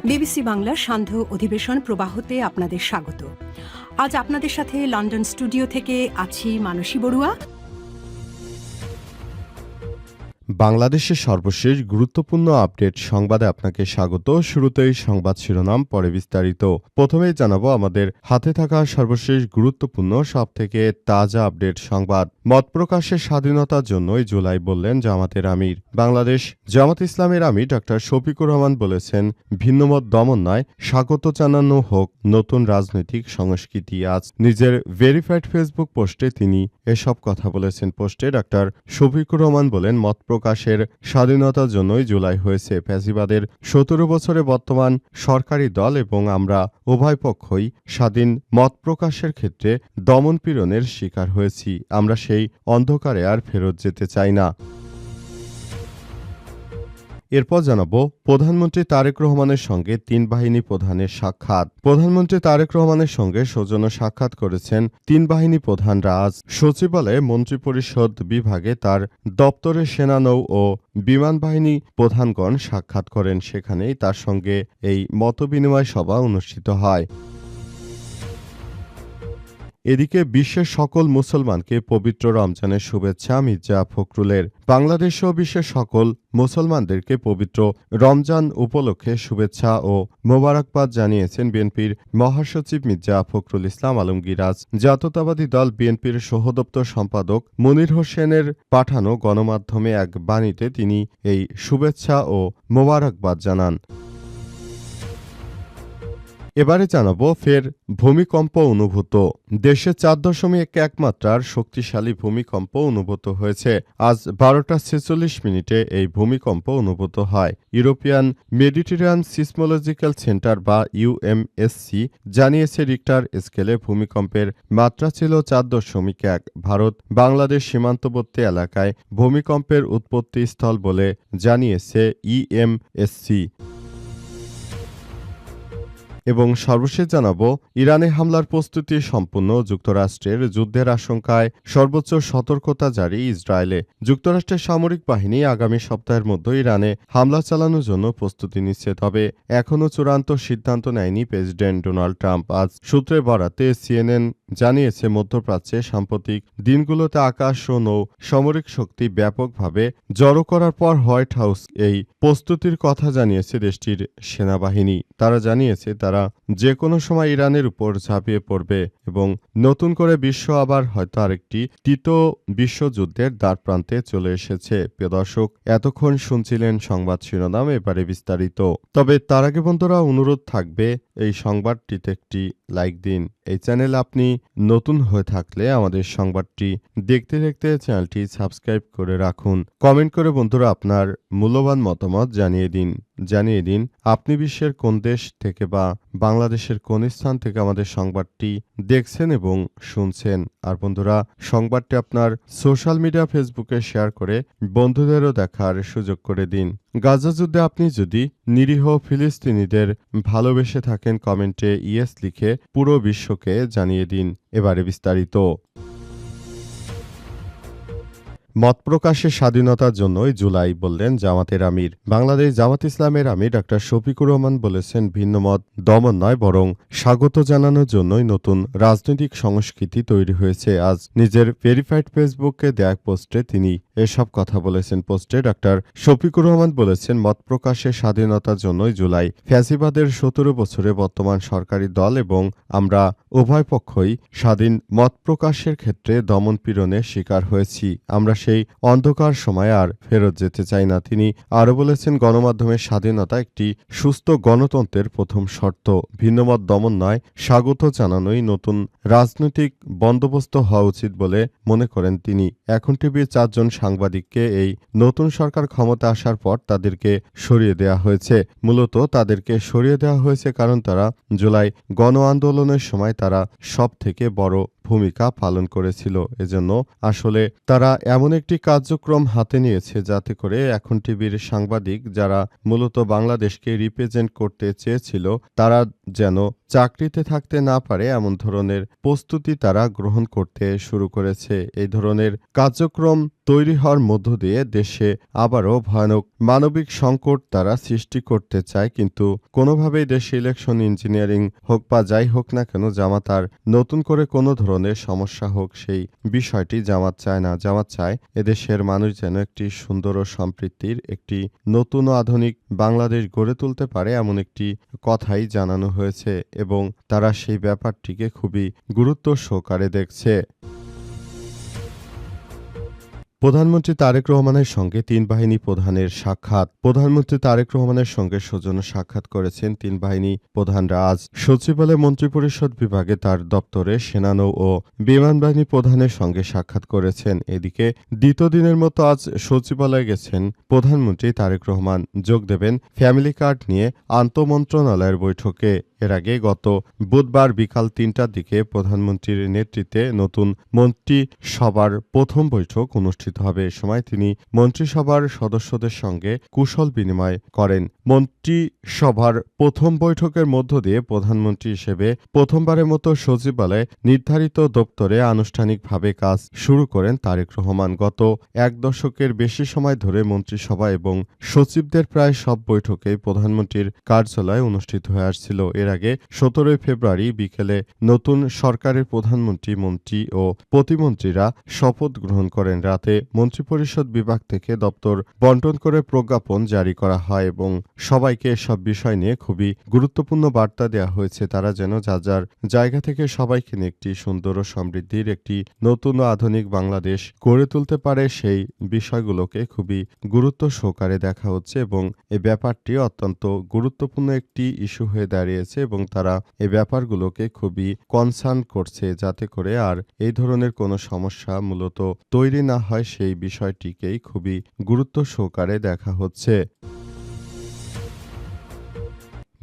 BBC বাংলার সান্ধ্য অধিবেশন প্রবাহতে আপনাদের স্বাগত। আজ আপনাদের সাথে লন্ডন স্টুডিও থেকে আছি মানসী বড়ুয়া। বাংলাদেশের সর্বশেষ গুরুত্বপূর্ণ আপডেট সংবাদে আপনাকে স্বাগত। শুরুতেই সংবাদ শিরোনাম, পরে বিস্তারিত। প্রথমেই জানাবো আমাদের হাতে থাকা সর্বশেষ গুরুত্বপূর্ণ সবথেকে তাজা আপডেট সংবাদ। মত প্রকাশের স্বাধীনতার জন্যই জুলাই বললেন জামাতের আমির। বাংলাদেশ জামাত ইসলামের আমির ডক্টর শফিকুর রহমান বলেছেন, ভিন্নমত দমন নয়, স্বাগত জানানো হোক নতুন রাজনৈতিক সংস্কৃতি। আজ নিজের ভেরিফাইড ফেসবুক পোস্টে তিনি এসব কথা বলেছেন। পোস্টে ডক্টর শফিকুর রহমান বলেন, মত প্রকাশের স্বাধীনতার জন্যই জুলাই হয়েছে। ফ্যাসিবাদের ১৭ বছরে বর্তমান সরকারি দল এবং আমরা উভয় পক্ষই স্বাধীন মত প্রকাশের ক্ষেত্রে দমনপীড়নের শিকার হয়েছি। আমরা সেই অন্ধকারে আর ফেরত যেতে চাই না। এরপর জানাবো প্রধানমন্ত্রী তারেক রহমানের সঙ্গে তিন বাহিনী প্রধানের সাক্ষাৎ। প্রধানমন্ত্রী তারেক রহমানের সঙ্গে সৌজন্য সাক্ষাৎ করেছেন তিন বাহিনী প্রধানরা। আজ সচিবালয়ে মন্ত্রিপরিষদ বিভাগে তার দপ্তরে সেনানৌ ও বিমান বাহিনী প্রধানগণ সাক্ষাৎ করেন। সেখানেই তার সঙ্গে এই মতবিনিময় সভা অনুষ্ঠিত হয়। এদিকে বিশ্বের সকল মুসলমানকে পবিত্র রমজানের শুভেচ্ছা মির্জা ফখরুলের। বাংলাদেশসহ বিশ্বের সকল মুসলমানদেরকে পবিত্র রমজান উপলক্ষে শুভেচ্ছা ও মোবারকবাদ জানিয়েছেন বিএনপির মহাসচিব মির্জা ফখরুল ইসলাম আলমগীর। আজ জাতীয়তাবাদী দল বিএনপির সহদপ্তর সম্পাদক মনির হোসেনের পাঠানো গণমাধ্যমে এক বাণীতে তিনি এই শুভেচ্ছা ও মোবারকবাদ জানান। এবারে জানাবো ফের ভূমিকম্প অনুভূত। দেশে ৪.১ মাত্রার শক্তিশালী ভূমিকম্প অনুভূত হয়েছে। আজ ১২টা ৪৬ মিনিটে এই ভূমিকম্প অনুভূত হয়। ইউরোপিয়ান মেডিটেরিয়ান সিসমোলজিক্যাল সেন্টার বা ইউএমএসসি জানিয়েছে, রিক্টার স্কেলে ভূমিকম্পের মাত্রা ছিল ৪.১। ভারত বাংলাদেশ সীমান্তবর্তী এলাকায় ভূমিকম্পের উৎপত্তি স্থল বলে জানিয়েছে ইএমএসসি। এবং সর্বশেষ জানাবো ইরানে হামলার প্রস্তুতি সম্পূর্ণ। যুক্তরাষ্ট্রের যুদ্ধের আশঙ্কায় সর্বোচ্চ সতর্কতা জারি ইসরায়েলে। যুক্তরাষ্ট্রের সামরিক বাহিনী আগামী সপ্তাহের মধ্যে ইরানে হামলা চালানোর জন্য প্রস্তুতি নিচ্ছে। তবে এখনও চূড়ান্ত সিদ্ধান্ত নেয়নি প্রেসিডেন্ট ডোনাল্ড ট্রাম্প। আজ সূত্রের বরাতে সিএনএন জানিয়েছে, মধ্যপ্রাচ্যে সাম্প্রতিক দিনগুলোতে আকাশ ও নৌ সামরিক শক্তি ব্যাপকভাবে জড়ো করার পর হোয়াইট হাউস এই প্রস্তুতির কথা জানিয়েছে দেশটির সেনাবাহিনী। তারা জানিয়েছে তারা যে কোনো সময় ইরানের উপর ঝাঁপিয়ে পড়বে এবং নতুন করে বিশ্ব আবার হয়তো আরেকটি তৃতীয় বিশ্বযুদ্ধের দ্বারপ্রান্তে চলে এসেছে। প্রিয় দর্শক, এতক্ষণ শুনছিলেন সংবাদ শিরোনাম, এবারে বিস্তারিত। তবে তার আগে বন্ধুরা অনুরোধ থাকবে এই সংবাদটিতে একটি লাইক দিন। এই চ্যানেল আপনি নতুন হয়ে থাকলে আমাদের সংবাদটি দেখতে দেখতে চ্যানেলটি সাবস্ক্রাইব করে রাখুন। কমেন্ট করে বন্ধুরা আপনার মূল্যবান মতামত জানিয়ে দিন আপনি বিশ্বের কোন দেশ থেকে বা বাংলাদেশের কোন স্থান থেকে আমাদের সংবাদটি দেখছেন এবং শুনছেন। আর বন্ধুরা, সংবাদটি আপনার সোশ্যাল মিডিয়া ফেসবুকে শেয়ার করে বন্ধুদেরও দেখার সুযোগ করে দিন। গাজা যুদ্ধে আপনি যদি নিরীহ ফিলিস্তিনিদের ভালোবেসে থাকেন, কমেন্টে ইয়েস লিখে পুরো বিশ্বকে জানিয়ে দিন। এবারে বিস্তারিত। মত প্রকাশের স্বাধীনতার জন্যই জুলাই বললেন জামাতের আমির। বাংলাদেশ জামাত ইসলামের আমির ডক্টর শফিকুর রহমান বলেছেন, ভিন্নমত দমন নয়, বরং স্বাগত জানানোর জন্যই নতুন রাজনৈতিক সংস্কৃতি তৈরি হয়েছে। আজ নিজের ভেরিফাইড ফেসবুকে দেয়া পোস্টে তিনি এসব কথা বলেছেন। পোস্টে ডক্টর শফিকুর রহমান বলেছেন, মত প্রকাশের স্বাধীনতার জন্যই জুলাই। ফ্যাসিবাদের ১৭ বছরে বর্তমান সরকারি দল এবং আমরা উভয় পক্ষই স্বাধীন মত প্রকাশের ক্ষেত্রে দমনপীড়নের শিকার হয়েছি। আমরা সেই অন্ধকার সময় আর ফেরত যেতে চাই না। তিনি আরও বলেছেন, গণমাধ্যমের স্বাধীনতা একটি সুস্থ গণতন্ত্রের প্রথম শর্ত। ভিন্নমত দমন নয়, স্বাগত জানানোই নতুন রাজনৈতিক বন্দোবস্ত হওয়া উচিত বলে মনে করেন তিনি। এখন টিভির ৪ জন সাংবাদিককে এই নতুন সরকার ক্ষমতা আসার পর তাদেরকে সরিয়ে দেওয়া হয়েছে। মূলত তাদেরকে সরিয়ে দেওয়া হয়েছে কারণ তারা জুলাই গণ আন্দোলনের সময় তারা সব থেকে বড় ভূমিকা পালন করেছিল। এজন্য আসলে তারা এমন একটি কার্যক্রম হাতে নিয়েছে যাতে করে এখন টিভির সাংবাদিক যারা মূলত বাংলাদেশকে রিপ্রেজেন্ট করতে চেয়েছিল তারা যেন চাকরিতে থাকতে না পারে এমন ধরনের প্রস্তুতি তারা গ্রহণ করতে শুরু করেছে। এই ধরনের কার্যক্রম তৈরি হওয়ার মধ্য দিয়ে দেশে আবারও ভয়ানক মানবিক সংকট তারা সৃষ্টি করতে চায়, কিন্তু কোনোভাবেই দেশে ইলেকশন ইঞ্জিনিয়ারিং হোক বা যাই হোক না কেন, জামাত আর নতুন করে কোনো ধরনের সমস্যা হোক সেই বিষয়টি জামাত চায় না। জামাত চায় এদেশের মানুষ যেন একটি সুন্দর ও সম্প্রীতির একটি নতুন ও আধুনিক বাংলাদেশ গড়ে তুলতে পারে, এমন একটি কথাই জানানো হয়েছে এবং তারা সেই ব্যাপারটিকে খুবই গুরুত্ব সহকারে দেখছে। প্রধানমন্ত্রী তারেক রহমানের সঙ্গে তিন বাহিনী প্রধানের সাক্ষাৎ। প্রধানমন্ত্রী তারেক রহমানের সঙ্গে সৌজন্য সাক্ষাৎ করেছেন তিন বাহিনী প্রধানরা। আজ সচিবালয় মন্ত্রিপরিষদ বিভাগে তার দপ্তরে সেনানৌ ও বিমান বাহিনী প্রধানের সঙ্গে সাক্ষাৎ করেছেন। এদিকে দ্বিতীয় দিনের মতো আজ সচিবালয়ে গেছেন প্রধানমন্ত্রী তারেক রহমান। যোগ দেবেন ফ্যামিলি কার্ড নিয়ে আন্তঃমন্ত্রণালয়ের বৈঠকে। এর আগে গত বুধবার বিকাল ৩টার দিকে প্রধানমন্ত্রীর নেতৃত্বে নতুন মন্ত্রিসভার প্রথম বৈঠক অনুষ্ঠিত হবে। এ সময় তিনি মন্ত্রিসভার সদস্যদের সঙ্গে কুশল বিনিময় করেন। মন্ত্রিসভার প্রথম বৈঠকের মধ্য দিয়ে প্রধানমন্ত্রী হিসেবে প্রথমবারের মতো সচিবালয়ে নির্ধারিত দপ্তরে আনুষ্ঠানিকভাবে কাজ শুরু করেন তারেক রহমান। গত এক দশকের বেশি সময় ধরে মন্ত্রিসভা এবং সচিবদের প্রায় সব বৈঠকেই প্রধানমন্ত্রীর কার্যালয়ে অনুষ্ঠিত হয়ে আসছিল। এর আগে ১৭ ফেব্রুয়ারি বিকেলে নতুন সরকারের প্রধানমন্ত্রী, মন্ত্রী ও প্রতিমন্ত্রীরা শপথ গ্রহণ করেন। রাতে মন্ত্রিপরিষদ বিভাগ থেকে দপ্তর বণ্টন করে প্রজ্ঞাপন জারি করা হয় এবং সবাইকে এসব বিষয় নিয়ে খুবই গুরুত্বপূর্ণ বার্তা দেওয়া হয়েছে। তারা যেন যার যার জায়গা থেকে সবাইকে নিয়ে একটি সুন্দর ও সমৃদ্ধির একটি নতুন ও আধুনিক বাংলাদেশ গড়ে তুলতে পারে, সেই বিষয়গুলোকে খুবই গুরুত্ব সহকারে দেখা হচ্ছে এবং এই ব্যাপারটি অত্যন্ত গুরুত্বপূর্ণ একটি ইস্যু হয়ে দাঁড়িয়েছে এবং তারা এই ব্যাপারগুলোকে খুবই কনসার্ন করছে যাতে করে আর এই ধরনের কোনো সমস্যা মূলত তৈরি না হয়, সেই বিষয়টিকেই খুবই গুরুত্ব সহকারে দেখা হচ্ছে।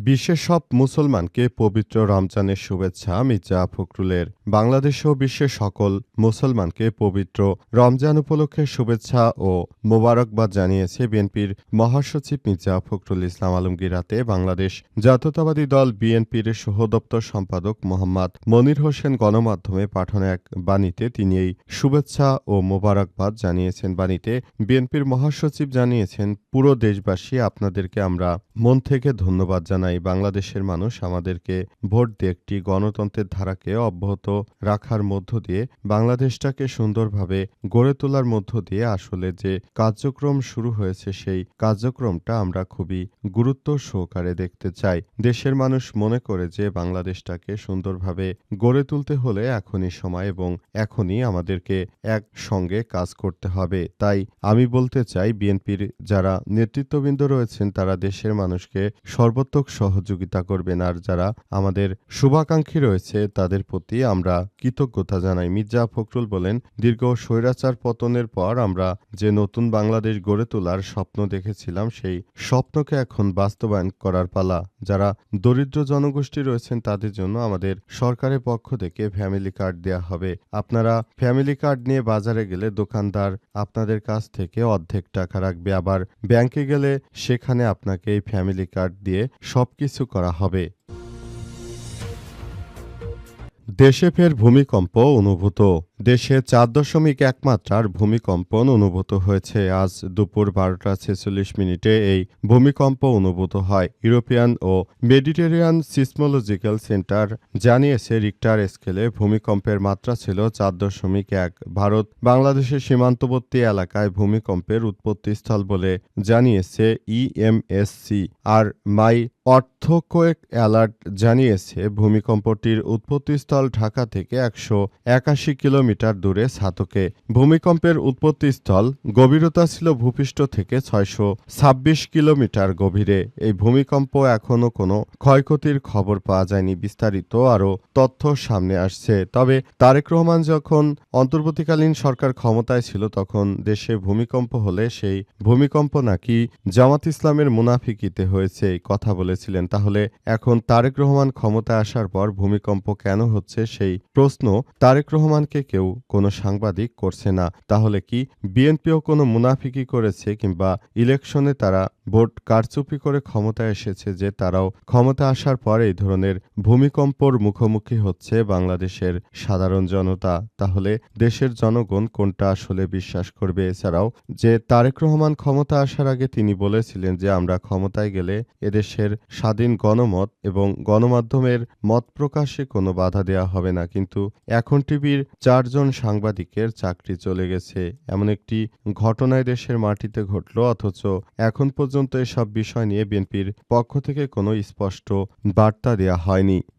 বিশ্বের সব মুসলমানকে পবিত্র রমজানের শুভেচ্ছা মির্জা ফখরুলের। বাংলাদেশ ও বিশ্বের সকল মুসলমানকে পবিত্র রমজান উপলক্ষে শুভেচ্ছা ও মোবারকবাদ জানিয়েছে বিএনপির মহাসচিব মির্জা ফখরুল ইসলাম আলমগীর। রাতে বাংলাদেশ জাতীয়তাবাদী দল বিএনপির সহ-দপ্তর সম্পাদক মোহাম্মদ মনির হোসেন গণমাধ্যমে পাঠানো এক বাণীতে তিনি এই শুভেচ্ছা ও মোবারকবাদ জানিয়েছেন। বাণীতে বিএনপির মহাসচিব জানিয়েছেন, পুরো দেশবাসী আপনাদেরকে আমরা মন থেকে ধন্যবাদ জানাই। বাংলাদেশের মানুষ আমাদেরকে ভোট দিয়ে একটি গণতন্ত্রের ধারাকে অব্যাহত রাখার মধ্য দিয়ে বাংলাদেশটাকে সুন্দরভাবে গড়ে তোলার মধ্য দিয়ে আসলে যে কার্যক্রম শুরু হয়েছে সেই কার্যক্রমটা আমরা খুবই গুরুত্ব সহকারে দেখতে চাই। দেশের মানুষ মনে করে যে বাংলাদেশটাকে সুন্দরভাবে গড়ে তুলতে হলে এখনই সময় এবং এখনই আমাদেরকে একসঙ্গে কাজ করতে হবে। তাই আমি বলতে চাই, বিএনপির যারা নেতৃত্ববৃন্দ রয়েছেন তারা দেশের মানুষকে সর্বোত্তক সহযোগিতা করবেন, আর যারা আমাদের শুভাকাঙ্ক্ষী রয়েছে তাদের প্রতি আমরা কৃতজ্ঞতা জানাই। মির্জা ফখরুল বলেন, দীর্ঘ স্বৈরাচার পতনের পর আমরা যে নতুন বাংলাদেশ গড়ে তোলার স্বপ্ন দেখেছিলাম সেই স্বপ্নকে এখন বাস্তবায়ন করার পালা। যারা দরিদ্র জনগোষ্ঠী রয়েছেন তাদের জন্য আমাদের সরকারের পক্ষ থেকে ফ্যামিলি কার্ড দেয়া হবে। আপনারা ফ্যামিলি কার্ড নিয়ে বাজারে গেলে দোকানদার আপনাদের কাছ থেকে অর্ধেক টাকা রাখবে, আবার ব্যাংকে গেলে সেখানে আপনাকে এই ফ্যামিলি কার্ড দিয়ে সবকিছু করা হবে। দেশে ফের ভূমিকম্প অনুভূত। দেশে 4.1 মাত্রার ভূমিকম্পন অনুভূত হয়েছে। আজ দুপুর 12:46 এই ভূমিকম্প অনুভূত হয়। ইউরোপিয়ান ও মেডিটেরিয়ান সিসমোলজিক্যাল সেন্টার জানিয়েছে, রিক্টার স্কেলে ভূমিকম্পের মাত্রা ছিল 4.1। ভারত বাংলাদেশের সীমান্তবর্তী এলাকায় ভূমিকম্পের উৎপত্তিস্থল বলে জানিয়েছে ইএমএসসি। আর মাই অর্থকোয়েক অ্যালার্ট জানিয়েছে, ভূমিকম্পটির উৎপত্তিস্থল ঢাকা থেকে 181 কিলোমিটার দূরে ছাতকে। ভূমিকম্পের উৎপত্তিস্থল গভীরতা ছিল ভূপৃষ্ঠ থেকে 626 কিলোমিটার গভীরে। এই ভূমিকম্প এখনও কোনো ক্ষয়ক্ষতির খবর পাওয়া যায়নি। বিস্তারিত আরও তথ্য সামনে আসছে। তবে তারেক রহমান যখন অন্তর্বর্তীকালীন সরকার ক্ষমতায় ছিল তখন দেশে ভূমিকম্প হলে সেই ভূমিকম্প নাকি জামাত ইসলামের মুনাফিকিতে হয়েছে এই কথা বলেছিলেন। তাহলে এখন তারেক রহমান ক্ষমতায় আসার পর ভূমিকম্প কেন হচ্ছে সেই প্রশ্ন তারেক রহমানকে কেউ কোনো সাংবাদিক করছে না। তাহলে কি বিএনপিও কোনো মুনাফিকি করেছে কিংবা ইলেকশনে তারা ভোট কারচুপি করে ক্ষমতায় এসেছে যে তারাও ক্ষমতা আসার পর এই ধরনের ভূমিকম্পর মুখোমুখি হচ্ছে বাংলাদেশের সাধারণ জনতা? তাহলে দেশের জনগণ কোনটা আসলে বিশ্বাস করবে? এছাড়াও যে তারেক রহমান ক্ষমতা আসার আগে তিনি বলেছিলেন যে আমরা ক্ষমতায় গেলে এদেশের স্বাধীন গণমত এবং গণমাধ্যমের মত প্রকাশে কোনো বাধা দেওয়া হবে না, কিন্তু এখন টিভির 4 জন সাংবাদিকের চাকরি চলে গেছে। এমন একটি ঘটনায় দেশের মাটিতে ঘটল, অথচ এখন পর্যন্ত এসব বিষয় নিয়ে বিএনপির পক্ষ থেকে কোনো স্পষ্ট বার্তা দেওয়া হয়নি।